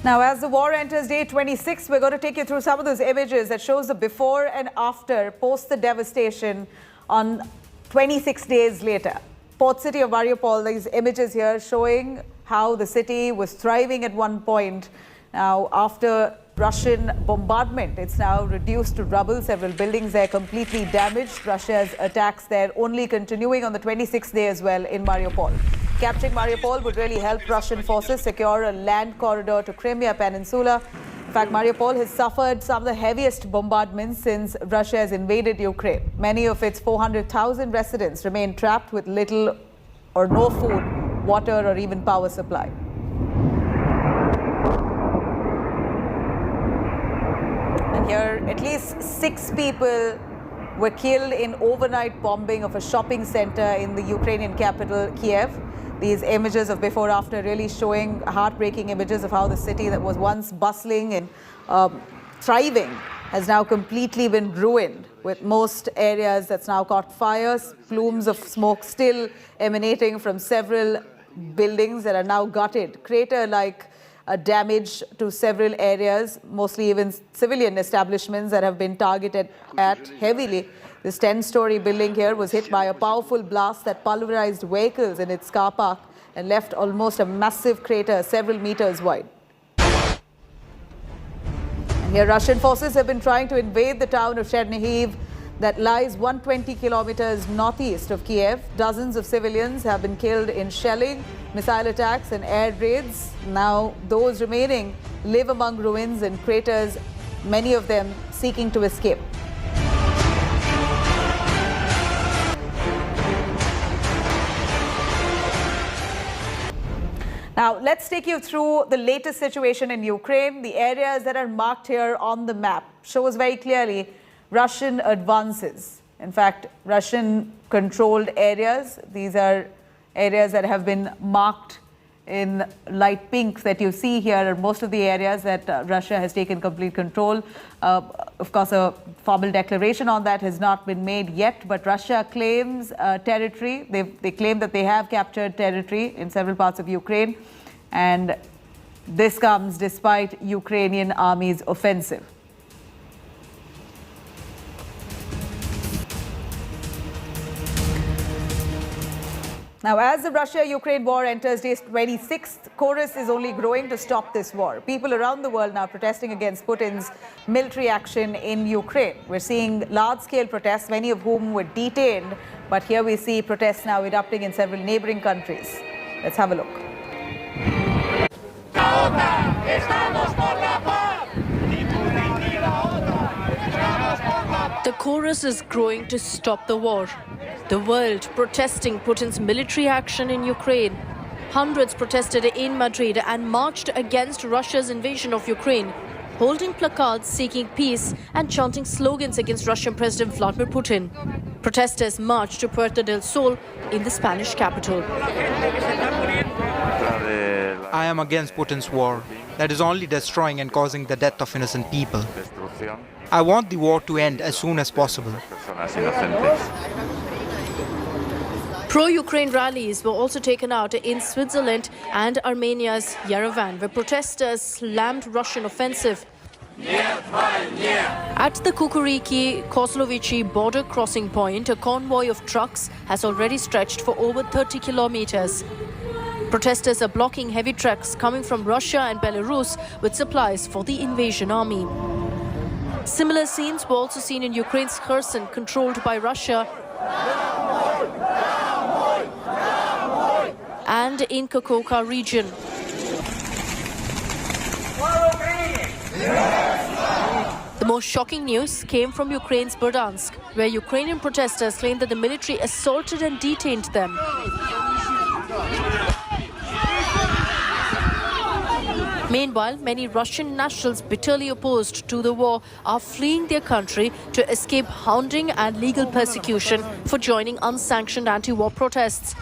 Now, as the war enters day 26, we're going to take you through some of those images that shows the before and after, post the devastation on 26 days later. Port city of Mariupol, these images here showing how the city was thriving at one point. Now, after Russian bombardment, it's now reduced to rubble. Several buildings there completely damaged. Russia's attacks there only continuing on the 26th day as well in Mariupol. Capturing Mariupol would really help Russian forces secure a land corridor to Crimea Peninsula. In fact, Mariupol has suffered some of the heaviest bombardments since Russia has invaded Ukraine. Many of its 400,000 residents remain trapped with little or no food, water, or even power supply. And here, at least 6 people were killed in overnight bombing of a shopping center in the Ukrainian capital, Kiev. These images of before after really showing heartbreaking images of how the city that was once bustling and thriving has now completely been ruined, with most areas that's now caught fires, plumes of smoke still emanating from several buildings that are now gutted, crater-like damage to several areas, mostly even civilian establishments that have been targeted at heavily. This 10-story building here was hit by a powerful blast that pulverized vehicles in its car park and left almost a massive crater several meters wide. And here Russian forces have been trying to invade the town of Chernihiv that lies 120 kilometers northeast of Kiev. Dozens of civilians have been killed in shelling, missile attacks and air raids. Now those remaining live among ruins and craters, many of them seeking to escape. Now, let's take you through the latest situation in Ukraine. The areas that are marked here on the map shows very clearly Russian advances. In fact, Russian-controlled areas. These are areas that have been marked in light pink that you see here are most of the areas that Russia has taken complete control. Of course, a formal declaration on that has not been made yet, but Russia claims territory. They claim that they have captured territory in several parts of Ukraine, and this comes despite Ukrainian army's offensive. Now, as the Russia-Ukraine war enters day 26th, chorus is only growing to stop this war. People around the world now protesting against Putin's military action in Ukraine. We're seeing large-scale protests, many of whom were detained, but here we see protests now erupting in several neighboring countries. Let's have a look. The chorus is growing to stop the war. The world protesting Putin's military action in Ukraine. Hundreds protested in Madrid and marched against Russia's invasion of Ukraine, holding placards seeking peace and chanting slogans against Russian President Vladimir Putin. Protesters marched to Puerta del Sol in the Spanish capital. I am against Putin's war that is only destroying and causing the death of innocent people. I want the war to end as soon as possible. Pro-Ukraine rallies were also taken out in Switzerland and Armenia's Yerevan, where protesters slammed Russian offensive. At the Kukuriki-Koslovichi border crossing point, a convoy of trucks has already stretched for over 30 kilometers. Protesters are blocking heavy trucks coming from Russia and Belarus with supplies for the invasion army. Similar scenes were also seen in Ukraine's Kherson, controlled by Russia, and in Kakhovka region. The most shocking news came from Ukraine's Berdansk, where Ukrainian protesters claimed that the military assaulted and detained them. Meanwhile, many Russian nationals bitterly opposed to the war are fleeing their country to escape hounding and legal persecution for joining unsanctioned anti-war protests.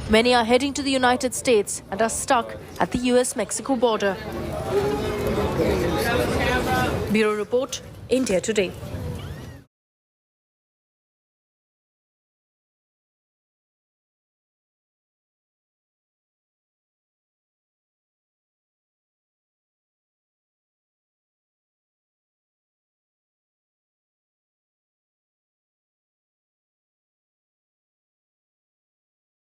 Many are heading to the United States and are stuck at the US-Mexico border. Bureau Report, India Today.